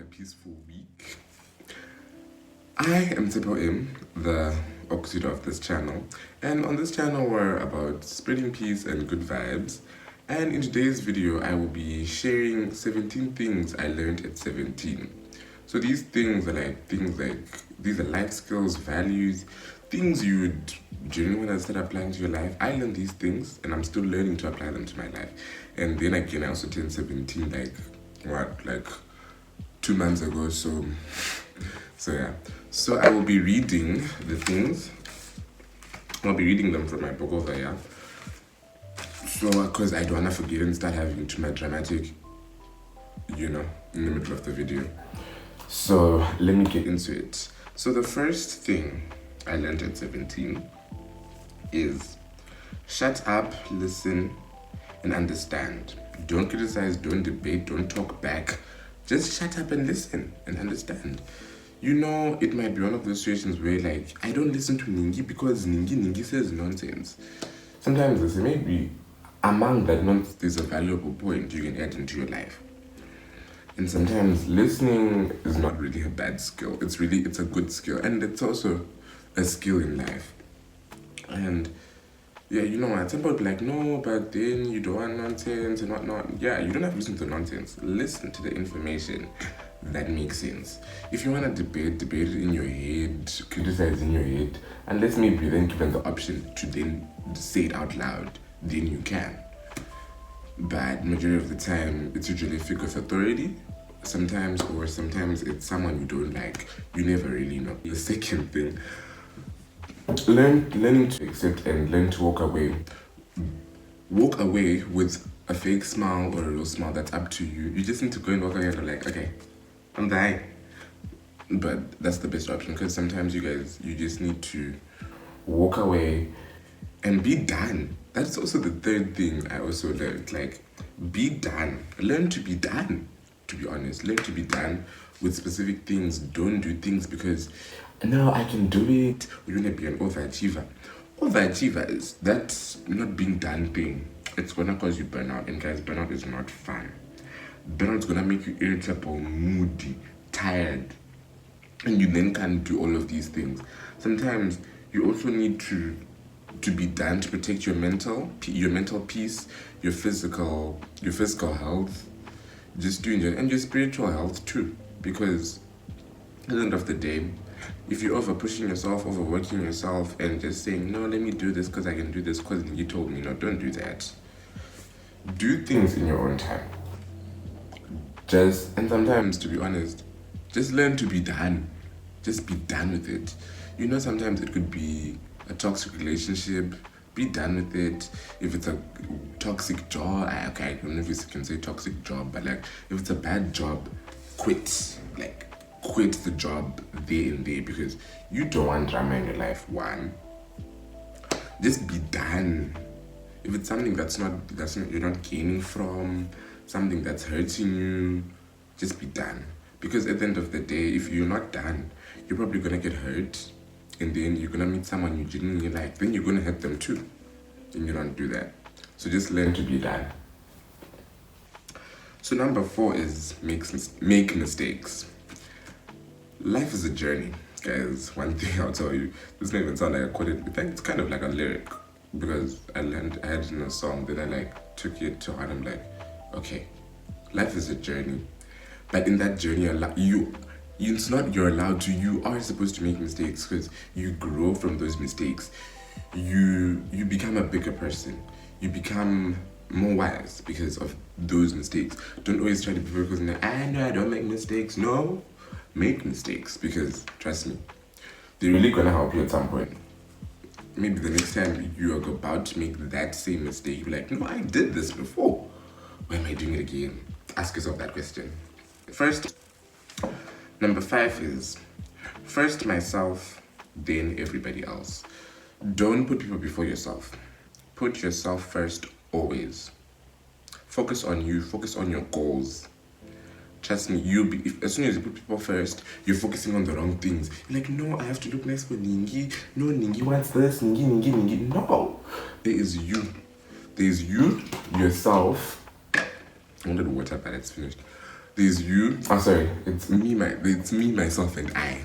peaceful week. I am Tsepho, the opposite of this channel, and on this channel we're about spreading peace and good vibes. And in today's video, I will be sharing 17 things I learned at 17. So these things are these are life skills, values, things you would genuinely want to start applying to your life. I learned these things and I'm still learning to apply them to my life. And then again, I also turned 17 like 2 months ago. So yeah. So I will be reading the things. I'll be reading them from my book over here. So, because I don't want to forget and start having too much dramatic, in the middle of the video. So, let me get into it. So, the first thing I learned at 17 is shut up, listen, and understand. Don't criticize, don't debate, don't talk back. Just shut up and listen and understand. It might be one of those situations where, I don't listen to Ningi because Ningi says nonsense. Sometimes this may be among that nonsense, there's a valuable point you can add into your life. And sometimes listening is not really a bad skill. It's a good skill. And it's also a skill in life. And yeah, some people be like, no, but then you don't want nonsense and whatnot. Yeah, you don't have to listen to nonsense. Listen to the information that makes sense. If you want to debate it in your head, criticize in your head, unless maybe you're then given the option to then say it out loud, then you can. But majority of the time, it's usually a figure of authority. Sometimes it's someone you don't like. You never really know. The second thing, learning to accept and learn to walk away. Walk away with a fake smile or a real smile. That's up to you. You just need to go and walk away and like, okay, I'm dying. But that's the best option, because sometimes you just need to walk away and be done. That's also the third thing I also learned. Be done. Learn to be done, to be honest. Learn to be done with specific things. Don't do things because, no, I can do it. You're going to be an overachiever. Overachiever is that's not being done thing. It's going to cause you burnout. And guys, burnout is not fun. Burnout is going to make you irritable, moody, tired. And you then can't do all of these things. Sometimes you also need to be done to protect your mental peace, your physical health, and your spiritual health too. Because at the end of the day, if you're over pushing yourself, overworking yourself, and just saying, no, let me do this because I can do this because you told me, no, don't do that. Do things in your own time. And sometimes, to be honest, just learn to be done. Just be done with it. Sometimes it could be a toxic relationship. Be done with it. If it's a toxic job, I don't know if you can say toxic job, but if it's a bad job, quit. Quit the job there and there, because you don't want drama in your life. One, just be done. If it's something that's not you're not gaining from, something that's hurting you, just be done. Because at the end of the day, if you're not done, you're probably gonna get hurt, and then you're gonna meet someone you genuinely like. Then you're gonna hurt them too, and you don't do that. So just learn to be done. So number 4 is make mistakes. Life is a journey, guys. One thing I'll tell you, this may even sound like a quote. In fact, it's kind of like a lyric, because I had it in a song, then I took it to heart. I'm like, okay, life is a journey, but in that journey, you are supposed to make mistakes, because you grow from those mistakes. You become a bigger person. You become more wise because of those mistakes. Don't always try to be perfect because I know I don't make mistakes. No, make mistakes, because trust me, they're really gonna help you at some point. Maybe the next time you are about to make that same mistake, you're like, no, I did this before. Why am I doing it again? Ask yourself that question. First, number 5 is first myself, then everybody else. Don't put people before yourself. Put yourself first always. Focus on you. Focus on your goals. Trust me, as soon as you put people first, you're focusing on the wrong things. You're like, no, I have to look nice for Ningi. No, Ningi wants this. Ningi. No. There is you. There's you, yourself. I wanted water, but it's finished. There's you. Oh, sorry. It's me, myself, and I.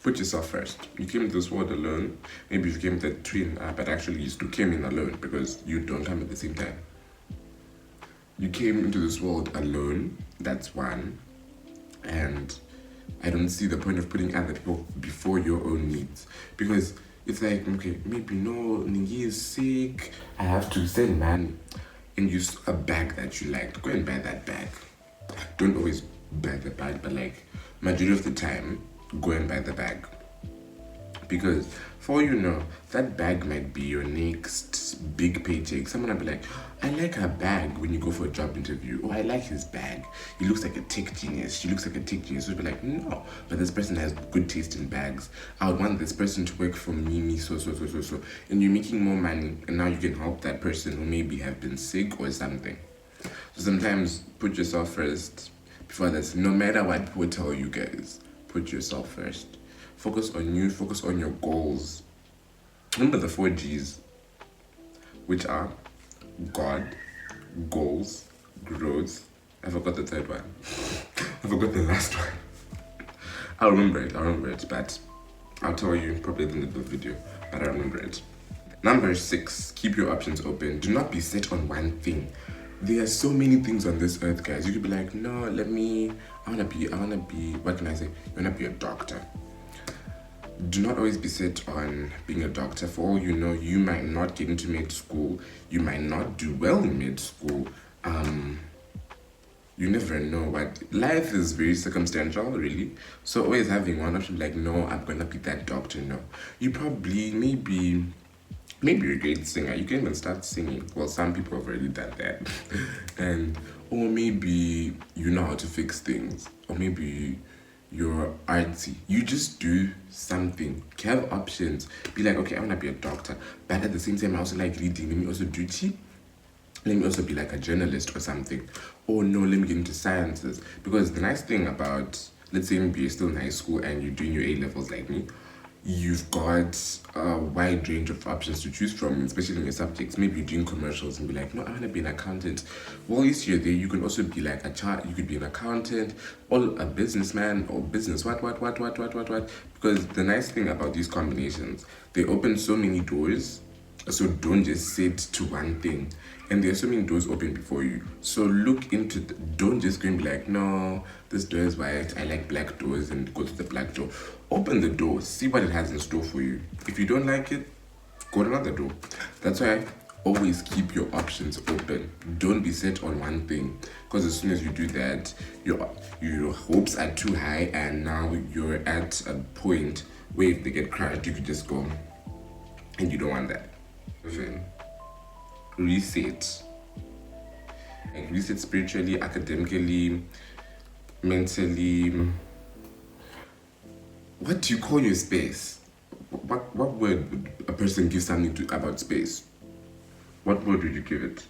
Put yourself first. You came into this world alone. Maybe you came with a twin, but actually you still came in alone because you don't come at the same time. You came into this world alone. That's one. And I don't see the point of putting other people before your own needs, because it's like, okay, maybe no, Ningi is sick, I have to send money, and use a bag that you liked. Go and buy that bag. Don't always buy the bag, but like majority of the time, go and buy the bag. Because for all you know, that bag might be your next big paycheck. Someone will be like, I like her bag when you go for a job interview. Oh, I like his bag. He looks like a tech genius. She looks like a tech genius. So you'll be like, no, but this person has good taste in bags. I would want this person to work for me, so. And you're making more money, and now you can help that person who maybe have been sick or something. So sometimes put yourself first before this. No matter what people tell you guys, put yourself first. Focus on you, focus on your goals. Remember the 4Gs, which are God, goals, growth. I forgot the third one. I forgot the last one. I'll remember it, but I'll tell you probably at the end of the video, but I remember it. Number 6, keep your options open. Do not be set on one thing. There are so many things on this earth, guys. You could be like, no, I wanna be, what can I say? You wanna be a doctor. Do not always be set on being a doctor. For all you know, you might not get into med school. You might not do well in med school. You never know what. Life is very circumstantial, really. So always having one option like, no, I'm gonna be that doctor. No, you probably, maybe you're a great singer. You can even start singing. Well, some people have already done that. Or maybe you know how to fix things. Or maybe you're artsy. You just do something. Have options. Be like, okay, I want to be a doctor, but at the same time, I also like reading. Let me also do tea. Let me also be like a journalist or something. Or no, let me get into sciences. Because the nice thing about, let's say maybe you're still in high school and you're doing your A-levels like me, you've got a wide range of options to choose from, especially in your subjects. Maybe you're doing commercials and be like, no, I want to be an accountant. Well, if you're there, you can also be like you could be an accountant, or a businessman, or business, what. Because the nice thing about these combinations, they open so many doors, so don't just sit to one thing. And there are so many doors open before you. So look into don't just go and be like, no, this door is white, I like black doors, and go to the black door. Open the door, see what it has in store for you. If you don't like it, go to another door. That's why always keep your options open. Don't be set on one thing. Because as soon as you do that, your hopes are too high, and now you're at a point where if they get crushed, you could just go. And you don't want that. Reset. Like reset spiritually, academically, mentally. What do you call your space? What word would a person give something about space? What word would you give it?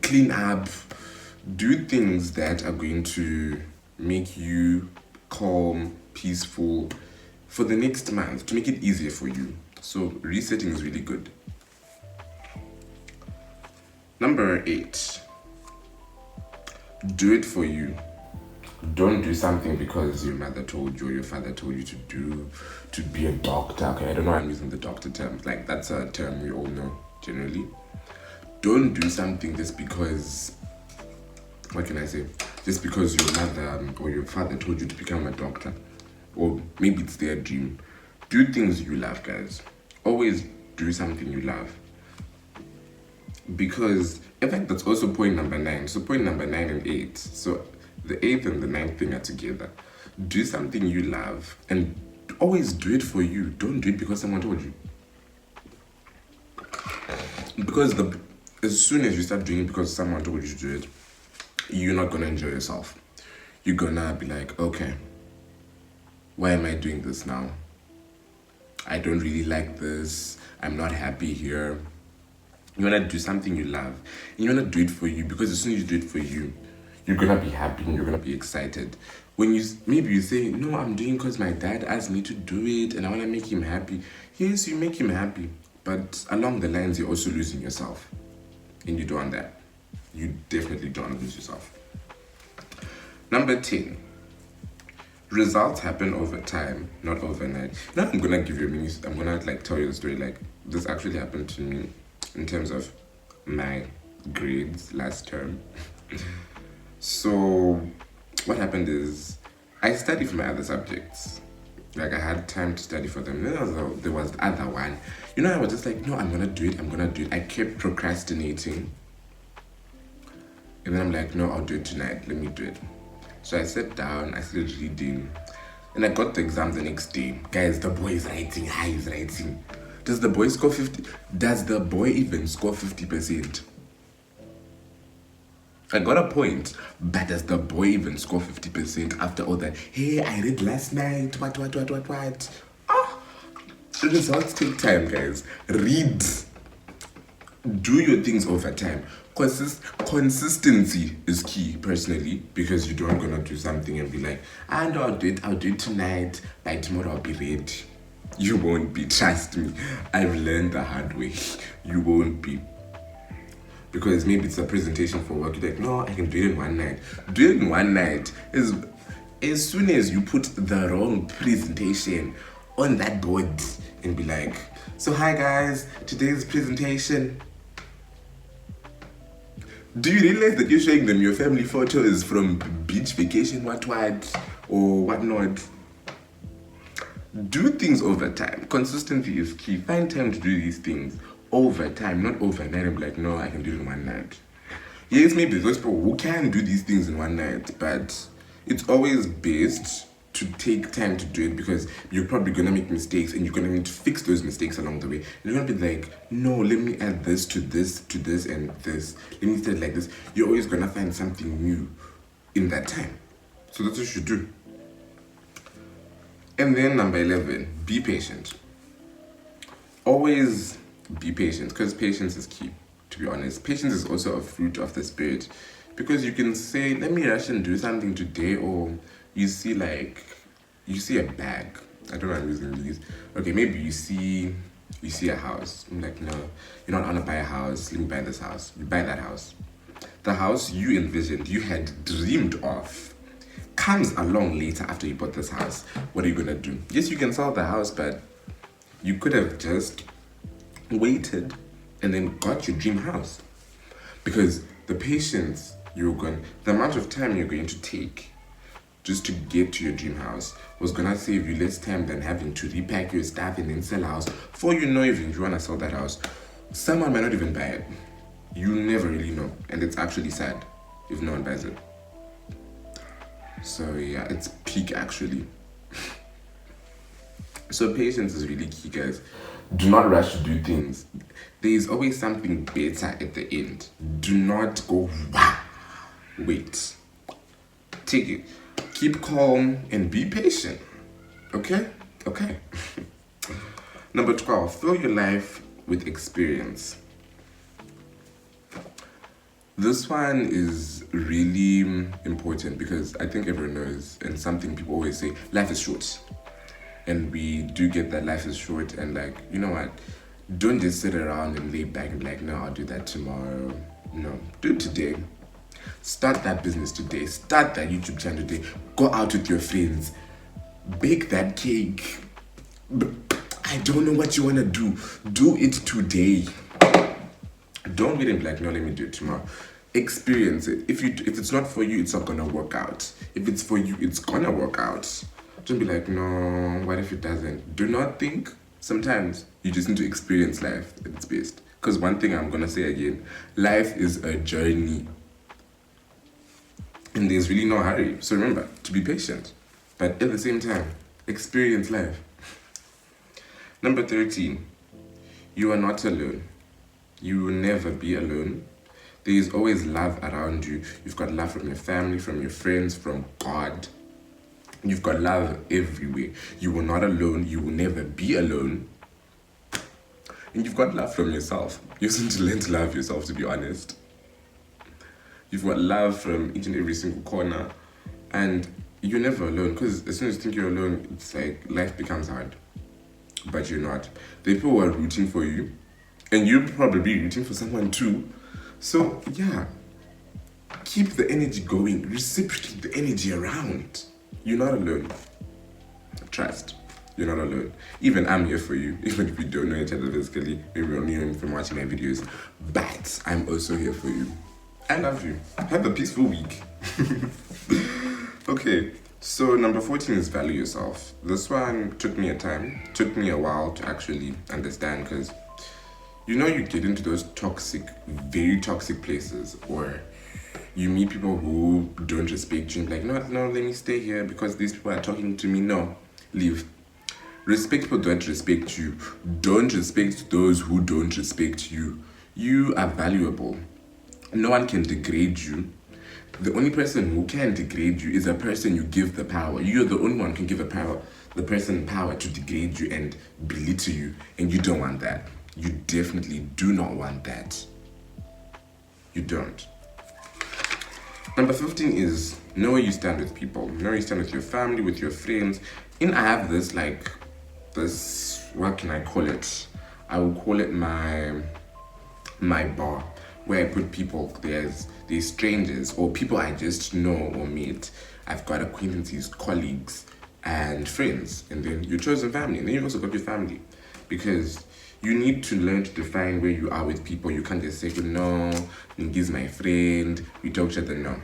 Clean up. Do things that are going to make you calm, peaceful for the next month, to make it easier for you. So resetting is really good. Number 8, do it for you. Don't do something because your mother told you or your father told you to be a doctor. Okay, I don't know why I'm using the doctor term. Like, that's a term we all know generally. Don't do something just because, what can I say? Just because your mother or your father told you to become a doctor. Or maybe it's their dream. Do things you love, guys. Always do something you love. Because, in fact, that's also point number 9. So point number 9 and 8. So the 8th and the 9th thing are together. Do something you love, and always do it for you. Don't do it because someone told you. Because as soon as you start doing it because someone told you to do it, you're not gonna enjoy yourself. You're gonna be like, okay, why am I doing this now? I don't really like this. I'm not happy here. You wanna do something you love, and you wanna do it for you, because as soon as you do it for you, you're gonna be happy and you're gonna be excited. When you say, no, I'm doing because my dad asked me to do it and I wanna make him happy. Yes, you make him happy, but along the lines, you're also losing yourself, and you don't want that. You definitely don't lose yourself. Number 10. Results happen over time, not overnight. Now I'm gonna give you a mini. I'm gonna tell you the story. This actually happened to me in terms of my grades last term. So what happened is I studied for my other subjects. I had time to study for them. Then there was the other one. I was just no, I'm gonna do it. I kept procrastinating. And then I'm no, I'll do it tonight. Let me do it. So I sat down, I started reading, and I got the exam the next day. Guys, the boy is writing, he's writing. Does the boy score 50? Does the boy even score 50%? I got a point, but does the boy even score 50% after all that? Hey, I read last night, what? The results take time, guys. Read. Do your things over time. Consistency is key, personally, because you don't gonna do something and be no, I'll do it tonight. By tomorrow I'll be ready. You won't be. Trust me. I've learned the hard way. You won't be. Because maybe it's a presentation for work. You're no, I can do it in one night. Do it in one night is as soon as you put the wrong presentation on that board and be so hi guys, today's presentation. Do you realize that you're showing them your family photos from beach vacation, what, or whatnot? Do things over time. Consistency is key. Find time to do these things over time, not overnight. I'm no, I can do it in one night. Yes, maybe those people who can do these things in one night, but it's always best to take time to do it because you're probably gonna make mistakes and you're gonna need to fix those mistakes along the way. And you're gonna be no, let me add this to this, and this. Let me say it like this. You're always gonna find something new in that time. So that's what you should do. And then number 11, be patient. Always be patient because patience is key, to be honest. Patience is also a fruit of the spirit because you can say, let me rush and do something today, or you see a bag. I don't know, I'm using these. Okay, maybe you see a house. I'm no, you're not gonna buy a house. Let me buy this house. You buy that house. The house you envisioned, you had dreamed of, comes along later after you bought this house. What are you gonna do? Yes, you can sell the house, but you could have just waited and then got your dream house. Because the patience the amount of time you're going to take just to get to your dream house was gonna save you less time than having to repack your stuff and then sell a house. For even if you wanna sell that house, someone might not even buy it. You never really know, and it's actually sad if no one buys it. So yeah, it's peak actually. So patience is really key, guys. Do not rush to do things. There is always something better at the end. Do not go, wow. Wait. Take it. Keep calm and be patient. Okay? Okay. Number 12, fill your life with experience. This one is really important because I think everyone knows, and something people always say, life is short. And we do get that life is short, and you know what? Don't just sit around and lay back and be no, I'll do that tomorrow. No, do it today. Start that business today. Start that YouTube channel today. Go out with your friends. Bake that cake. I don't know what you want to do. Do it today. Don't wait and be no, let me do it tomorrow. Experience it. If it's not for you, it's not gonna work out. If it's for you, it's gonna work out. Don't be no, what if it doesn't? Do not think. Sometimes you just need to experience life at its best. Because one thing I'm gonna say again, life is a journey. And there's really no hurry. So remember, to be patient. But at the same time, experience life. Number 13, you are not alone. You will never be alone. There is always love around you. You've got love from your family, from your friends, from God. You've got love everywhere. You are not alone. You will never be alone. And you've got love from yourself. You just need to learn to love yourself, to be honest. You've got love from each and every single corner. And you're never alone. Because as soon as you think you're alone, it's life becomes hard. But you're not. There are people who are rooting for you. And you're probably rooting for someone too. So, yeah. keep the energy going, reciprocate the energy around. You're not alone. Trust. You're not alone. Even I'm here for you. Even if we don't know each other physically, maybe we only know him from watching my videos. But I'm also here for you. I love you. Have a peaceful week. Okay, so number 14 is value yourself. This one took me a while to actually understand, because you get into those toxic, very toxic places, or you meet people who don't respect you and like, no, let me stay here because these people are talking to me. No, leave. Respect people that respect you. Don't respect those who don't respect you. You are valuable. No one can degrade you. The only person who can degrade you is a person you give the power. You're the only one who can give the person power to degrade you and belittle you, and you don't want that. You definitely do not want that. You don't. Number 15 is know where you stand with people. Know where you stand with your family, with your friends. I have this, what can I call it? I will call it my bar, where I put people. There's strangers or people I just know or meet. I've got acquaintances, colleagues, and friends, and then your chosen family, and then you've also got your family, because you need to learn to define where you are with people. You can't just say, no, Ningi's my friend, we talk to each other. No.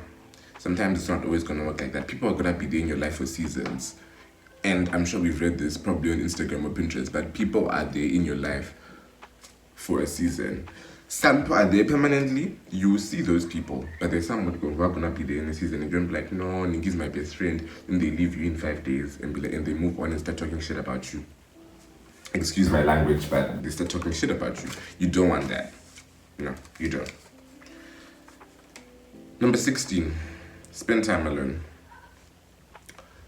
Sometimes it's not always going to work like that. People are going to be there in your life for seasons. And I'm sure we've read this probably on Instagram or Pinterest, but people are there in your life for a season. Some people are there permanently. You will see those people, but there's some who are going to be there in a season and you're going to be like, no, Ningi's my best friend. And they leave you in 5 days and they move on and start talking shit about you. Excuse my language, but they start talking shit about you. You don't want that. No, you don't. Number 16, spend time alone.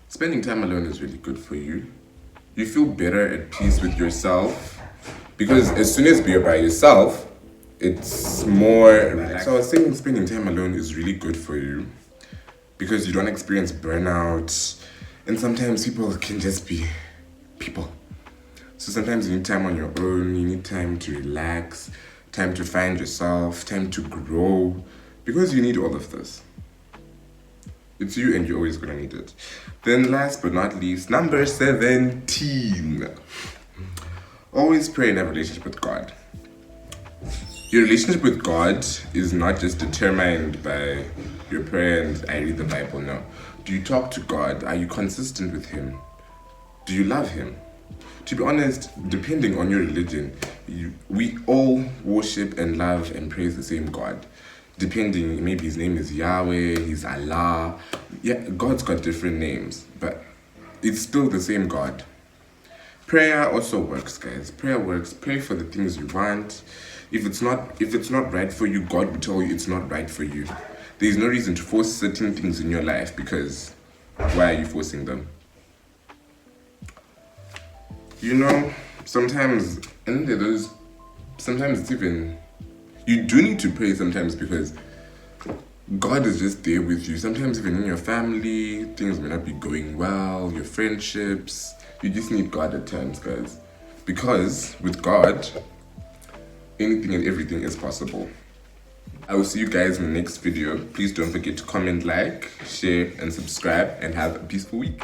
Spending time alone is really good for you. You feel better at peace with yourself, because as soon as you're by yourself, it's more relaxed. So I was saying spending time alone is really good for you because you don't experience burnout, and sometimes people can just be people. So sometimes you need time on your own, you need time to relax, time to find yourself, time to grow, because you need all of this. It's you and you're always gonna need it. Then last but not least, number 17. Always pray and have a relationship with God. Your relationship with God is not just determined by your prayer and I read the Bible. No. Do you talk to God? Are you consistent with Him? Do you love Him? To be honest, depending on your religion, we all worship and love and praise the same God. Depending, maybe His name is Yahweh, He's Allah. Yeah, God's got different names, but it's still the same God. Prayer also works, guys. Prayer works. Pray for the things you want. If it's not right for you, God will tell you it's not right for you. There's no reason to force certain things in your life, because why are you forcing them? Sometimes, it's even, you do need to pray sometimes, because God is just there with you. Sometimes even in your family, things may not be going well, your friendships, you just need God at times, guys. Because with God, anything and everything is possible. I will see you guys in the next video. Please don't forget to comment, like, share, and subscribe, and have a peaceful week.